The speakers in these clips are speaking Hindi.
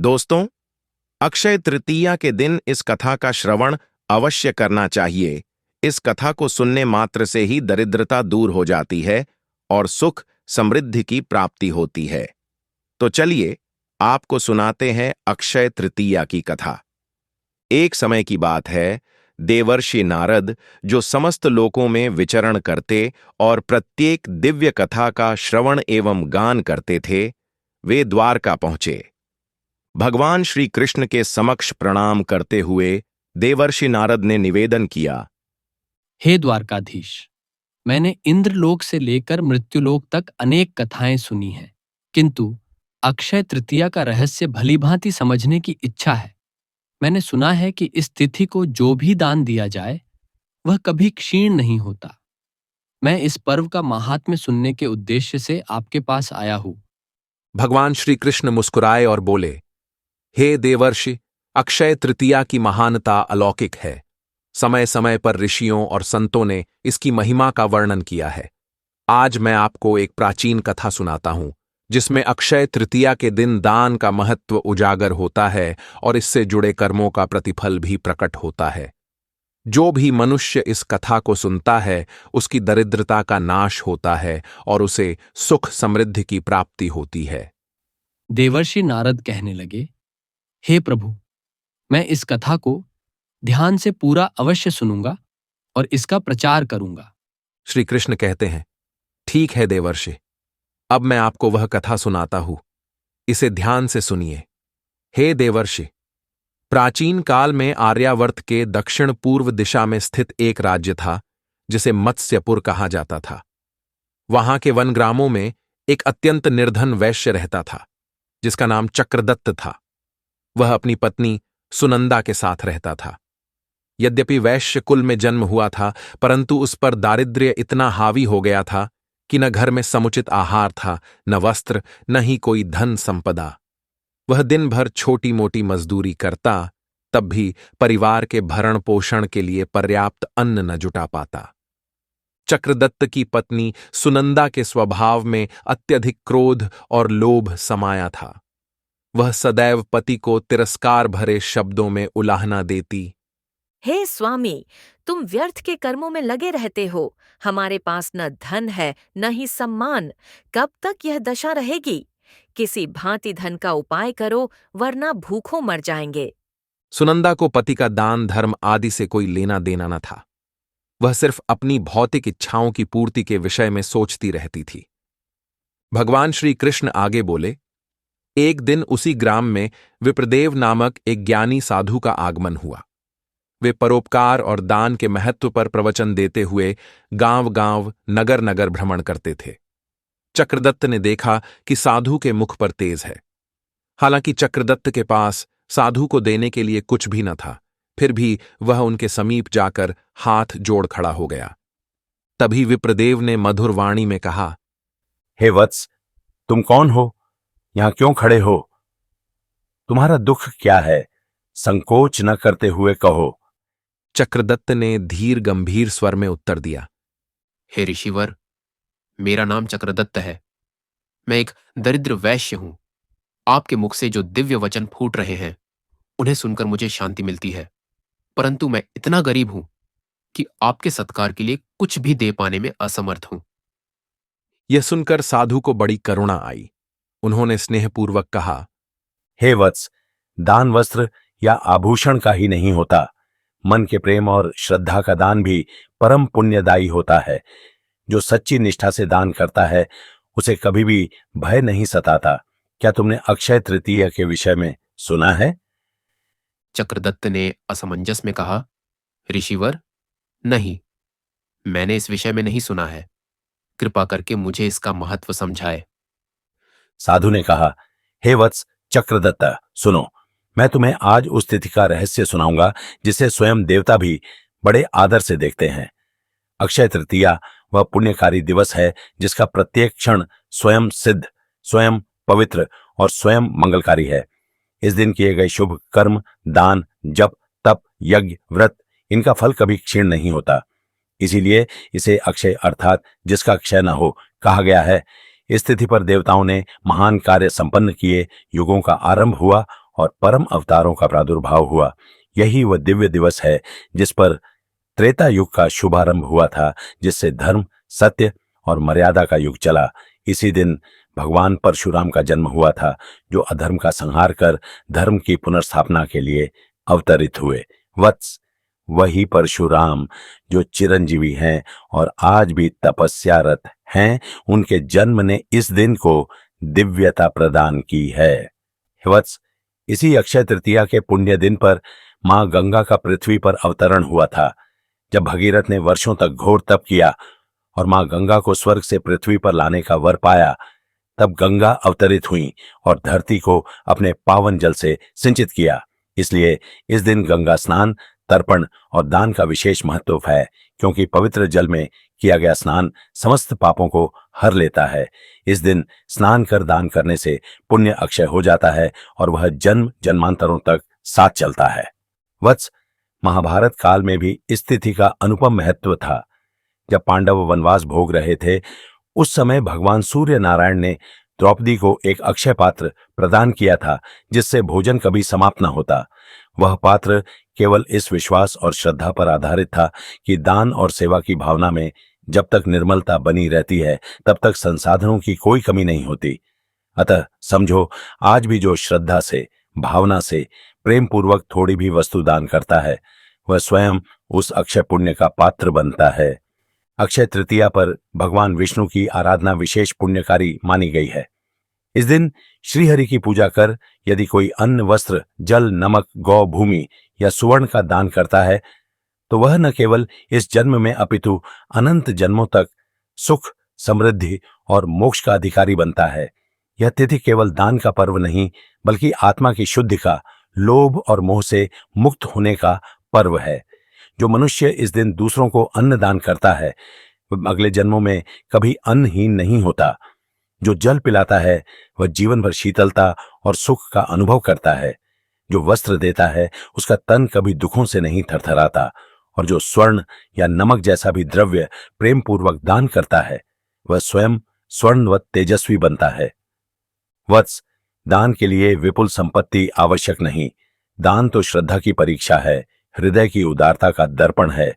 दोस्तों, अक्षय तृतीया के दिन इस कथा का श्रवण अवश्य करना चाहिए। इस कथा को सुनने मात्र से ही दरिद्रता दूर हो जाती है और सुख समृद्धि की प्राप्ति होती है। तो चलिए आपको सुनाते हैं अक्षय तृतीया की कथा। एक समय की बात है, देवर्षि नारद, जो समस्त लोकों में विचरण करते और प्रत्येक दिव्य कथा का श्रवण एवं गान करते थे, वे द्वारका पहुंचे। भगवान श्री कृष्ण के समक्ष प्रणाम करते हुए देवर्षि नारद ने निवेदन किया, हे द्वारकाधीश, मैंने इंद्रलोक से लेकर मृत्युलोक तक अनेक कथाएं सुनी हैं, किंतु अक्षय तृतीया का रहस्य भलीभांति समझने की इच्छा है। मैंने सुना है कि इस तिथि को जो भी दान दिया जाए वह कभी क्षीण नहीं होता। मैं इस पर्व का महात्म्य सुनने के उद्देश्य से आपके पास आया हूं। भगवान श्री कृष्ण मुस्कुराए और बोले, हे देवर्षि, अक्षय तृतीया की महानता अलौकिक है। समय समय पर ऋषियों और संतों ने इसकी महिमा का वर्णन किया है। आज मैं आपको एक प्राचीन कथा सुनाता हूं, जिसमें अक्षय तृतीया के दिन दान का महत्व उजागर होता है और इससे जुड़े कर्मों का प्रतिफल भी प्रकट होता है। जो भी मनुष्य इस कथा को सुनता है, उसकी दरिद्रता का नाश होता है और उसे सुख समृद्धि की प्राप्ति होती है। देवर्षि नारद कहने लगे, हे प्रभु, मैं इस कथा को ध्यान से पूरा अवश्य सुनूंगा और इसका प्रचार करूंगा। श्री कृष्ण कहते हैं, ठीक है देवर्षि, अब मैं आपको वह कथा सुनाता हूं, इसे ध्यान से सुनिए। हे देवर्षि, प्राचीन काल में आर्यावर्त के दक्षिण पूर्व दिशा में स्थित एक राज्य था, जिसे मत्स्यपुर कहा जाता था। वहां के वनग्रामों में एक अत्यंत निर्धन वैश्य रहता था, जिसका नाम चक्रदत्त था। वह अपनी पत्नी सुनंदा के साथ रहता था। यद्यपि वैश्य कुल में जन्म हुआ था, परंतु उस पर दारिद्र्य इतना हावी हो गया था कि न घर में समुचित आहार था, न वस्त्र, न ही कोई धन संपदा। वह दिन भर छोटी मोटी मजदूरी करता, तब भी परिवार के भरण पोषण के लिए पर्याप्त अन्न न जुटा पाता। चक्रदत्त की पत्नी सुनंदा के स्वभाव में अत्यधिक क्रोध और लोभ समाया था। वह सदैव पति को तिरस्कार भरे शब्दों में उलाहना देती, हे स्वामी, तुम व्यर्थ के कर्मों में लगे रहते हो। हमारे पास न धन है न ही सम्मान। कब तक यह दशा रहेगी? किसी भांति धन का उपाय करो, वरना भूखों मर जाएंगे। सुनंदा को पति का दान धर्म आदि से कोई लेना देना न था। वह सिर्फ अपनी भौतिक इच्छाओं की पूर्ति के विषय में सोचती रहती थी। भगवान श्री कृष्ण आगे बोले, एक दिन उसी ग्राम में विप्रदेव नामक एक ज्ञानी साधु का आगमन हुआ। वे परोपकार और दान के महत्व पर प्रवचन देते हुए गांव-गांव, नगर-नगर भ्रमण करते थे। चक्रदत्त ने देखा कि साधु के मुख पर तेज है। हालांकि चक्रदत्त के पास साधु को देने के लिए कुछ भी न था, फिर भी वह उनके समीप जाकर हाथ जोड़ खड़ा हो गया। तभी विप्रदेव ने मधुर वाणी में कहा, हे वत्स, तुम कौन हो? यहां क्यों खड़े हो? तुम्हारा दुख क्या है? संकोच न करते हुए कहो। चक्रदत्त ने धीर गंभीर स्वर में उत्तर दिया, हे ऋषिवर, मेरा नाम चक्रदत्त है। मैं एक दरिद्र वैश्य हूं। आपके मुख से जो दिव्य वचन फूट रहे हैं, उन्हें सुनकर मुझे शांति मिलती है, परंतु मैं इतना गरीब हूं कि आपके सत्कार के लिए कुछ भी दे पाने में असमर्थ हूं। यह सुनकर साधु को बड़ी करुणा आई। उन्होंने स्नेहपूर्वक कहा, हे वत्स, दान वस्त्र या आभूषण का ही नहीं होता, मन के प्रेम और श्रद्धा का दान भी परम पुण्यदायी होता है। जो सच्ची निष्ठा से दान करता है, उसे कभी भी भय नहीं सताता। क्या तुमने अक्षय तृतीया के विषय में सुना है? चक्रदत्त ने असमंजस में कहा, ऋषिवर, नहीं, मैंने इस विषय में नहीं सुना है। कृपा करके मुझे इसका महत्व समझाए। साधु ने कहा, हे वत्स चक्रदत्त, सुनो, मैं तुम्हें आज उस तिथि का रहस्य सुनाऊंगा जिसे स्वयं देवता भी बड़े आदर से देखते हैं। अक्षय तृतीया वह पुण्यकारी दिवस है जिसका प्रत्येक क्षण स्वयं सिद्ध, स्वयं पवित्र और स्वयं मंगलकारी है। इस दिन किए गए शुभ कर्म, दान, जप, तप, यज्ञ, व्रत, इनका फल कभी क्षीण नहीं होता। इसीलिए इसे अक्षय अर्थात जिसका क्षय न हो कहा गया है। इस तिथि पर देवताओं ने महान कार्य संपन्न किए, युगों का आरंभ हुआ और परम अवतारों का प्रादुर्भाव हुआ। यही वह दिव्य दिवस है जिस पर त्रेता युग का शुभारंभ हुआ था, जिससे धर्म, सत्य और मर्यादा का युग चला। इसी दिन भगवान परशुराम का जन्म हुआ था, जो अधर्म का संहार कर धर्म की पुनर्स्थापना के लिए अवतरित हुए। वत्स, वही परशुराम जो चिरंजीवी हैं और आज भी तपस्यारत हैं, उनके जन्म ने इस दिन को दिव्यता प्रदान की है। वत्स, इसी अक्षय तृतीया के पुण्य दिन पर मां गंगा का पृथ्वी पर अवतरण हुआ था। जब भगीरथ ने वर्षों तक घोर तप किया और मां गंगा को स्वर्ग से पृथ्वी पर लाने का वर पाया, तब गंगा अवतरित हुई और धरती को अपने पावन जल से सिंचित किया। इसलिए इस दिन गंगा स्नान, तर्पण और दान का विशेष महत्व है, क्योंकि पवित्र जल में किया गया स्नान समस्त पापों को हर लेता है। इस दिन स्नान कर दान करने से पुण्य अक्षय हो जाता है और वह जन्म जन्मांतरों तक साथ चलता है। वत्स, महाभारत काल में भी इस तिथि का अनुपम महत्व था। जब पांडव वनवास भोग रहे थे, उस समय भगवान सूर्य नारायण ने द्रौपदी को एक अक्षय पात्र प्रदान किया था, जिससे भोजन कभी समाप्त न होता। वह पात्र केवल इस विश्वास और श्रद्धा पर आधारित था कि दान और सेवा की भावना में जब तक निर्मलता बनी रहती है, तब तक संसाधनों की कोई कमी नहीं होती। अतः समझो, आज भी जो श्रद्धा से, भावना से, प्रेम पूर्वक थोड़ी भी वस्तु दान करता है, वह स्वयं उस अक्षय पुण्य का पात्र बनता है। अक्षय तृतीया पर भगवान विष्णु की आराधना विशेष पुण्यकारी मानी गई है। इस दिन श्रीहरि की पूजा कर यदि कोई अन्न, वस्त्र, जल, नमक, गौ, भूमि या सुवर्ण का दान करता है, तो वह न केवल इस जन्म में अपितु अनंत जन्मों तक सुख, समृद्धि और मोक्ष का अधिकारी बनता है। यह तिथि केवल दान का पर्व नहीं, बल्कि आत्मा की शुद्धि का, लोभ और मोह से मुक्त होने का पर्व है। जो मनुष्य इस दिन दूसरों को अन्न दान करता है, वह अगले जन्मों में कभी अन्नहीन नहीं होता। जो जल पिलाता है, वह जीवन भर शीतलता और सुख का अनुभव करता है। जो वस्त्र देता है, उसका तन कभी दुखों से नहीं थरथराता। और जो स्वर्ण या नमक जैसा भी द्रव्य प्रेम पूर्वक दान करता है, वह स्वयं स्वर्णवत तेजस्वी बनता है। वत्स, दान के लिए विपुल संपत्ति आवश्यक नहीं। दान तो श्रद्धा की परीक्षा है, हृदय की उदारता का दर्पण है।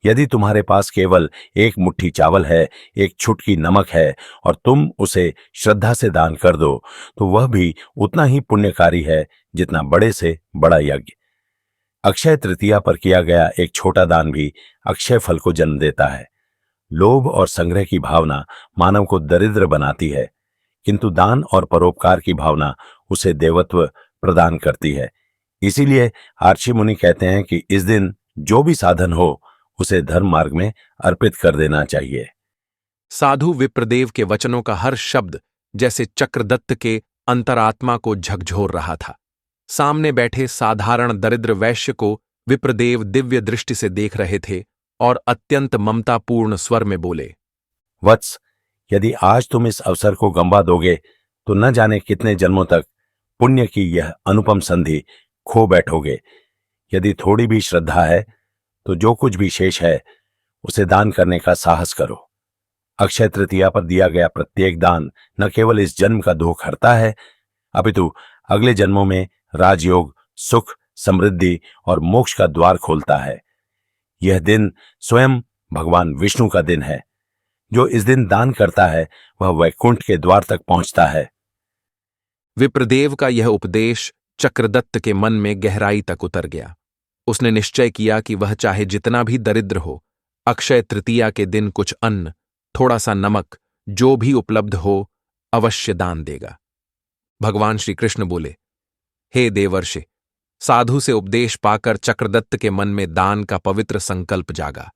यदि तुम्हारे पास केवल एक मुट्ठी चावल है, एक छुटकी नमक है और तुम उसे श्रद्धा से दान कर दो, तो वह भी उतना ही पुण्यकारी है जितना बड़े से बड़ा यज्ञ। अक्षय तृतीया पर किया गया एक छोटा दान भी अक्षय फल को जन्म देता है। लोभ और संग्रह की भावना मानव को दरिद्र बनाती है, किंतु दान और परोपकार की भावना उसे देवत्व प्रदान करती है। इसीलिए आर्षि मुनि कहते हैं कि इस दिन जो भी साधन हो, उसे धर्म मार्ग में अर्पित कर देना चाहिए। साधु विप्रदेव के वचनों का हर शब्द जैसे चक्रदत्त के अंतरात्मा को झकझोर रहा था। सामने बैठे साधारण दरिद्र वैश्य को विप्रदेव दिव्य दृष्टि से देख रहे थे और अत्यंत ममतापूर्ण स्वर में बोले, वत्स, यदि आज तुम इस अवसर को गंवा दोगे, तो न जाने कितने जन्मों तक पुण्य की यह अनुपम संधि खो बैठोगे। यदि थोड़ी भी श्रद्धा है, तो जो कुछ भी शेष है, उसे दान करने का साहस करो। अक्षय तृतीया पर दिया गया प्रत्येक दान न केवल इस जन्म का दुख हरता है, अपितु अगले जन्मों में राजयोग, सुख, समृद्धि और मोक्ष का द्वार खोलता है। यह दिन स्वयं भगवान विष्णु का दिन है। जो इस दिन दान करता है, वह वैकुंठ के द्वार तक पहुंचता है। विप्रदेव का यह उपदेश चक्रदत्त के मन में गहराई तक उतर गया। उसने निश्चय किया कि वह चाहे जितना भी दरिद्र हो, अक्षय तृतीया के दिन कुछ अन्न, थोड़ा सा नमक, जो भी उपलब्ध हो, अवश्य दान देगा। भगवान श्री कृष्ण बोले, हे देवर्षि, साधु से उपदेश पाकर चक्रदत्त के मन में दान का पवित्र संकल्प जागा,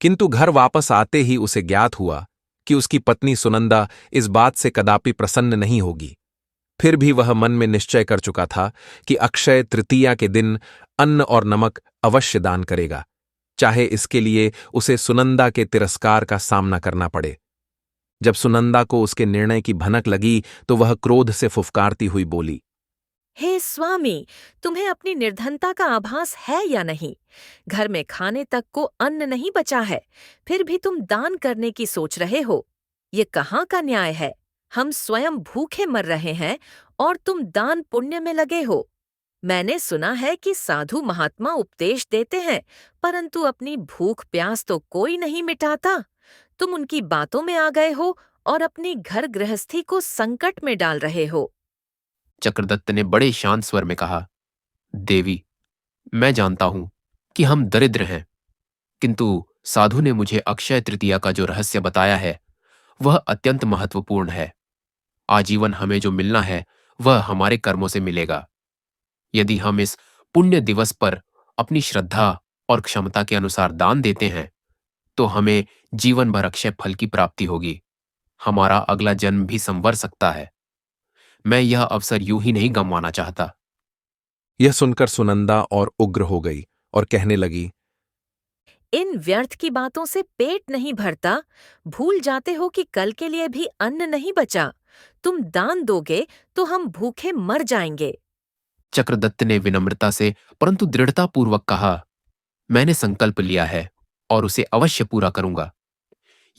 किंतु घर वापस आते ही उसे ज्ञात हुआ कि उसकी पत्नी सुनंदा इस बात से कदापि प्रसन्न नहीं होगी। फिर भी वह मन में निश्चय कर चुका था कि अक्षय तृतीया के दिन अन्न और नमक अवश्य दान करेगा, चाहे इसके लिए उसे सुनंदा के तिरस्कार का सामना करना पड़े। जब सुनंदा को उसके निर्णय की भनक लगी, तो वह क्रोध से फुफकारती हुई बोली, हे स्वामी, तुम्हें अपनी निर्धनता का आभास है या नहीं? घर में खाने तक को अन्न नहीं बचा है, फिर भी तुम दान करने की सोच रहे हो। ये कहाँ का न्याय है? हम स्वयं भूखे मर रहे हैं और तुम दान पुण्य में लगे हो। मैंने सुना है कि साधु महात्मा उपदेश देते हैं, परंतु अपनी भूख प्यास तो कोई नहीं मिटाता। तुम उनकी बातों में आ गए हो और अपनी घर गृहस्थी को संकट में डाल रहे हो। चक्रदत्त ने बड़े शांत स्वर में कहा, देवी, मैं जानता हूं कि हम दरिद्र हैं, किंतु साधु ने मुझे अक्षय तृतीया का जो रहस्य बताया है वह अत्यंत महत्वपूर्ण है। आजीवन हमें जो मिलना है वह हमारे कर्मों से मिलेगा। यदि हम इस पुण्य दिवस पर अपनी श्रद्धा और क्षमता के अनुसार दान देते हैं तो हमें जीवन भर अक्षय फल की प्राप्ति होगी। हमारा अगला जन्म भी संवर सकता है। मैं यह अवसर यूं ही नहीं गंवाना चाहता। यह सुनकर सुनंदा और उग्र हो गई और कहने लगी, इन व्यर्थ की बातों से पेट नहीं भरता। भूल जाते हो कि कल के लिए भी अन्न नहीं बचा। तुम दान दोगे तो हम भूखे मर जाएंगे। चक्रदत्त ने विनम्रता से परंतु दृढ़तापूर्वक कहा, मैंने संकल्प लिया है और उसे अवश्य पूरा करूंगा।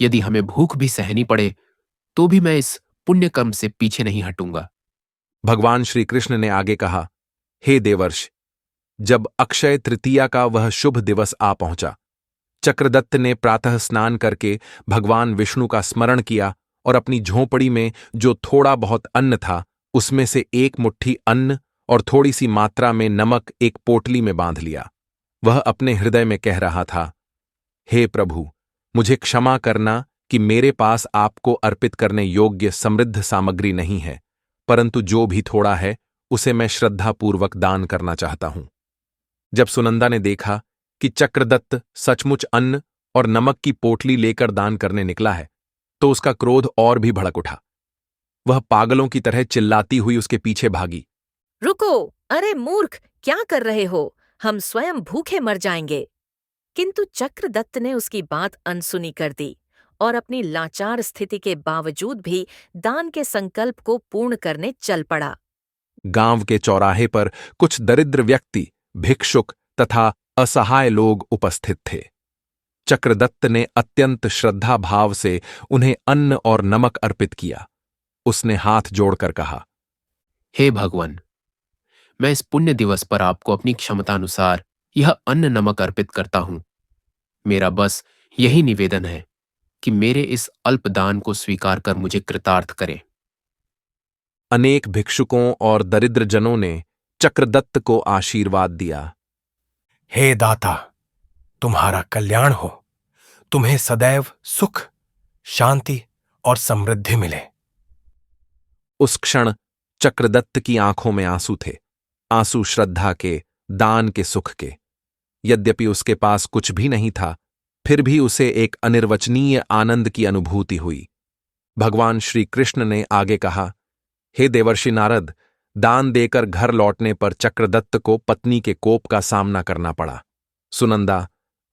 यदि हमें भूख भी सहनी पड़े तो भी मैं इस पुण्य कर्म से पीछे नहीं हटूंगा। भगवान श्री कृष्ण ने आगे कहा, हे देवर्षि, जब अक्षय तृतीया का वह शुभ दिवस आ पहुंचा, चक्रदत्त ने प्रातः स्नान करके भगवान विष्णु का स्मरण किया और अपनी झोंपड़ी में जो थोड़ा बहुत अन्न था उसमें से एक मुट्ठी अन्न और थोड़ी सी मात्रा में नमक एक पोटली में बांध लिया। वह अपने हृदय में कह रहा था, हे प्रभु, मुझे क्षमा करना कि मेरे पास आपको अर्पित करने योग्य समृद्ध सामग्री नहीं है, परंतु जो भी थोड़ा है उसे मैं श्रद्धापूर्वक दान करना चाहता हूं। जब सुनंदा ने देखा कि चक्रदत्त सचमुच अन्न और नमक की पोटली लेकर दान करने निकला है तो उसका क्रोध और भी भड़क उठा। वह पागलों की तरह चिल्लाती हुई उसके पीछे भागी। रुको, अरे मूर्ख, क्या कर रहे हो? हम स्वयं भूखे मर जाएंगे। किंतु चक्रदत्त ने उसकी बात अनसुनी कर दी और अपनी लाचार स्थिति के बावजूद भी दान के संकल्प को पूर्ण करने चल पड़ा। गांव के चौराहे पर कुछ दरिद्र व्यक्ति, भिक्षुक तथा असहाय लोग उपस्थित थे। चक्रदत्त ने अत्यंत श्रद्धा भाव से उन्हें अन्न और नमक अर्पित किया। उसने हाथ जोड़कर कहा, हे भगवान, मैं इस पुण्य दिवस पर आपको अपनी क्षमतानुसार यह अन्न नमक अर्पित करता हूं। मेरा बस यही निवेदन है कि मेरे इस अल्प दान को स्वीकार कर मुझे कृतार्थ करें। अनेक भिक्षुकों और दरिद्रजनों ने चक्रदत्त को आशीर्वाद दिया। हे दाता, तुम्हारा कल्याण हो। तुम्हें सदैव सुख, शांति और समृद्धि मिले। उस क्षण चक्रदत्त की आंखों में आंसू थे, आंसू श्रद्धा के, दान के, सुख के। यद्यपि उसके पास कुछ भी नहीं था, फिर भी उसे एक अनिर्वचनीय आनंद की अनुभूति हुई। भगवान श्री कृष्ण ने आगे कहा, हे देवर्षि नारद, दान देकर घर लौटने पर चक्रदत्त को पत्नी के कोप का सामना करना पड़ा। सुनंदा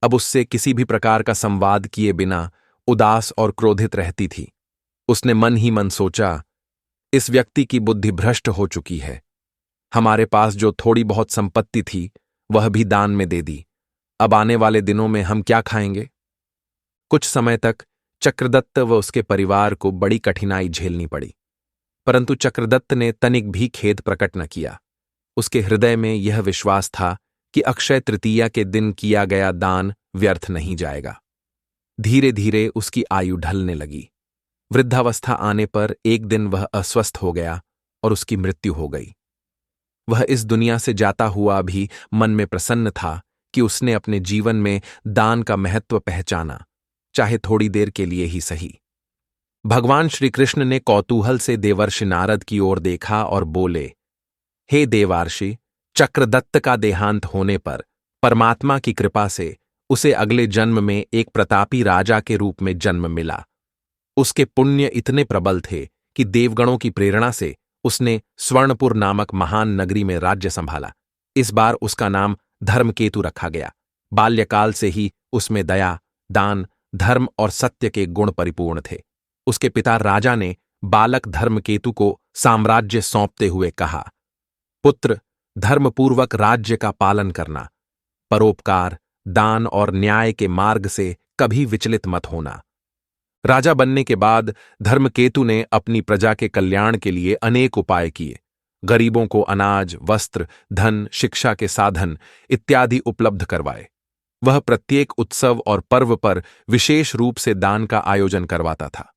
अब उससे किसी भी प्रकार का संवाद किए बिना उदास और क्रोधित रहती थी। उसने मन ही मन सोचा, इस व्यक्ति की बुद्धि भ्रष्ट हो चुकी है। हमारे पास जो थोड़ी बहुत संपत्ति थी वह भी दान में दे दी। अब आने वाले दिनों में हम क्या खाएंगे? कुछ समय तक चक्रदत्त व उसके परिवार को बड़ी कठिनाई झेलनी पड़ी, परंतु चक्रदत्त ने तनिक भी खेद प्रकट न किया। उसके हृदय में यह विश्वास था कि अक्षय तृतीया के दिन किया गया दान व्यर्थ नहीं जाएगा। धीरे धीरे उसकी आयु ढलने लगी। वृद्धावस्था आने पर एक दिन वह अस्वस्थ हो गया और उसकी मृत्यु हो गई। वह इस दुनिया से जाता हुआ भी मन में प्रसन्न था कि उसने अपने जीवन में दान का महत्व पहचाना, चाहे थोड़ी देर के लिए ही सही। भगवान श्री कृष्ण ने कौतूहल से देवर्षि नारद की ओर देखा और बोले, हे देवार्षि, चक्रदत्त का देहांत होने पर परमात्मा की कृपा से उसे अगले जन्म में एक प्रतापी राजा के रूप में जन्म मिला। उसके पुण्य इतने प्रबल थे कि देवगणों की प्रेरणा से उसने स्वर्णपुर नामक महान नगरी में राज्य संभाला। इस बार उसका नाम धर्मकेतु रखा गया। बाल्यकाल से ही उसमें दया, दान, धर्म और सत्य के गुण परिपूर्ण थे। उसके पिता राजा ने बालक धर्मकेतु को साम्राज्य सौंपते हुए कहा, पुत्र, धर्मपूर्वक राज्य का पालन करना, परोपकार, दान और न्याय के मार्ग से कभी विचलित मत होना। राजा बनने के बाद धर्मकेतु ने अपनी प्रजा के कल्याण के लिए अनेक उपाय किए। गरीबों को अनाज, वस्त्र, धन, शिक्षा के साधन इत्यादि उपलब्ध करवाए। वह प्रत्येक उत्सव और पर्व पर विशेष रूप से दान का आयोजन करवाता था।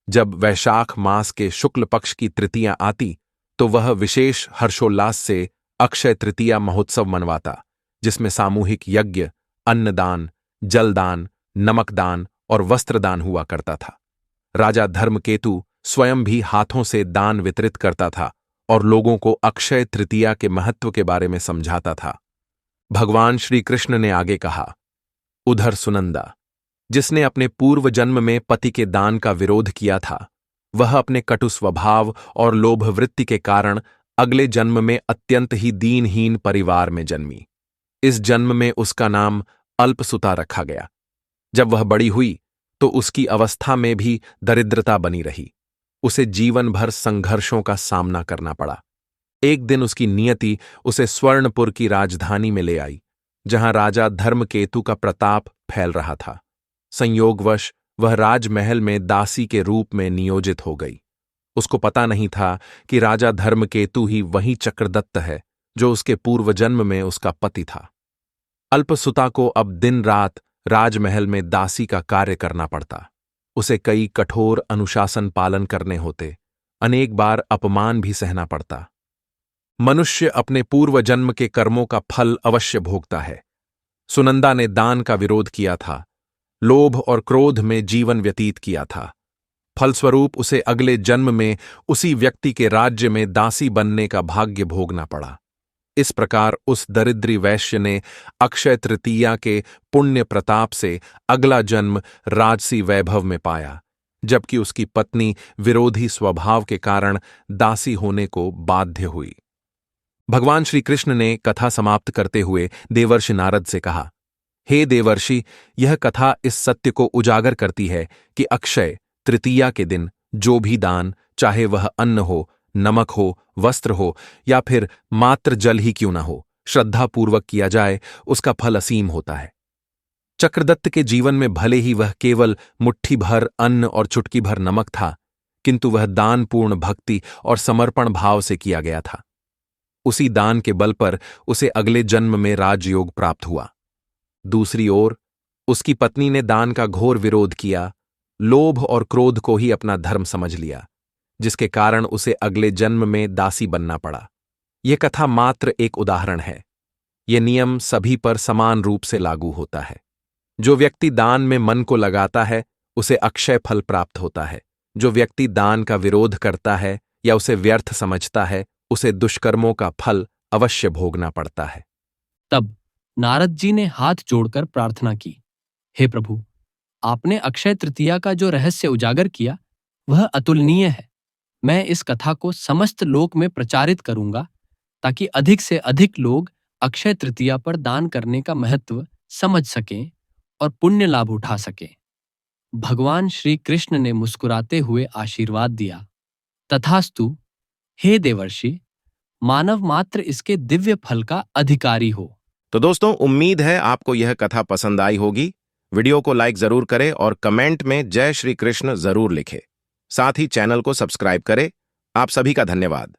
जब वैशाख मास के शुक्ल पक्ष की तृतीया आती तो वह विशेष हर्षोल्लास से अक्षय तृतीया महोत्सव मनवाता, जिसमें सामूहिक यज्ञ, अन्नदान, जलदान, नमकदान और वस्त्रदान हुआ करता था। राजा धर्मकेतु स्वयं भी हाथों से दान वितरित करता था और लोगों को अक्षय तृतीया के महत्व के बारे में समझाता था। भगवान श्री कृष्ण ने आगे कहा, उधर सुनंदा, जिसने अपने पूर्व जन्म में पति के दान का विरोध किया था, वह अपने कटु स्वभाव और लोभ वृत्ति के कारण अगले जन्म में अत्यंत ही दीनहीन परिवार में जन्मी। इस जन्म में उसका नाम अल्पसुता रखा गया। जब वह बड़ी हुई तो उसकी अवस्था में भी दरिद्रता बनी रही। उसे जीवन भर संघर्षों का सामना करना पड़ा। एक दिन उसकी नियति उसे स्वर्णपुर की राजधानी में ले आई, जहां राजा धर्मकेतु का प्रताप फैल रहा था। संयोगवश वह राजमहल में दासी के रूप में नियोजित हो गई। उसको पता नहीं था कि राजा धर्मकेतु ही वही चक्रदत्त है जो उसके पूर्व जन्म में उसका पति था। अल्पसुता को अब दिन रात राजमहल में दासी का कार्य करना पड़ता। उसे कई कठोर अनुशासन पालन करने होते, अनेक बार अपमान भी सहना पड़ता। मनुष्य अपने पूर्व जन्म के कर्मों का फल अवश्य भोगता है। सुनंदा ने दान का विरोध किया था, लोभ और क्रोध में जीवन व्यतीत किया था। फलस्वरूप उसे अगले जन्म में उसी व्यक्ति के राज्य में दासी बनने का भाग्य भोगना पड़ा। इस प्रकार उस दरिद्री वैश्य ने अक्षय तृतीया के पुण्य प्रताप से अगला जन्म राजसी वैभव में पाया, जबकि उसकी पत्नी विरोधी स्वभाव के कारण दासी होने को बाध्य हुई। भगवान श्री कृष्ण ने कथा समाप्त करते हुए देवर्षि नारद से कहा, हे देवर्षि, यह कथा इस सत्य को उजागर करती है कि अक्षय तृतीया के दिन जो भी दान, चाहे वह अन्न हो, नमक हो, वस्त्र हो या फिर मात्र जल ही क्यों न हो, श्रद्धापूर्वक किया जाए, उसका फल असीम होता है। चक्रदत्त के जीवन में भले ही वह केवल मुट्ठी भर अन्न और चुटकी भर नमक था, किंतु वह दानपूर्ण भक्ति और समर्पण भाव से किया गया था। उसी दान के बल पर उसे अगले जन्म में राजयोग प्राप्त हुआ। दूसरी ओर उसकी पत्नी ने दान का घोर विरोध किया, लोभ और क्रोध को ही अपना धर्म समझ लिया, जिसके कारण उसे अगले जन्म में दासी बनना पड़ा। यह कथा मात्र एक उदाहरण है। यह नियम सभी पर समान रूप से लागू होता है। जो व्यक्ति दान में मन को लगाता है उसे अक्षय फल प्राप्त होता है। जो व्यक्ति दान का विरोध करता है या उसे व्यर्थ समझता है, उसे दुष्कर्मों का फल अवश्य भोगना पड़ता है। तब नारद जी ने हाथ जोड़कर प्रार्थना की, हे प्रभु, आपने अक्षय तृतीया का जो रहस्य उजागर किया वह अतुलनीय है। मैं इस कथा को समस्त लोक में प्रचारित करूंगा ताकि अधिक से अधिक लोग अक्षय तृतीया पर दान करने का महत्व समझ सकें और पुण्य लाभ उठा सकें। भगवान श्री कृष्ण ने मुस्कुराते हुए आशीर्वाद दिया, तथास्तु हे देवर्षि, मानव मात्र इसके दिव्य फल का अधिकारी हो। तो दोस्तों, उम्मीद है आपको यह कथा पसंद आई होगी। वीडियो को लाइक जरूर करें और कमेंट में जय श्री कृष्ण जरूर लिखें। साथ ही चैनल को सब्सक्राइब करें। आप सभी का धन्यवाद।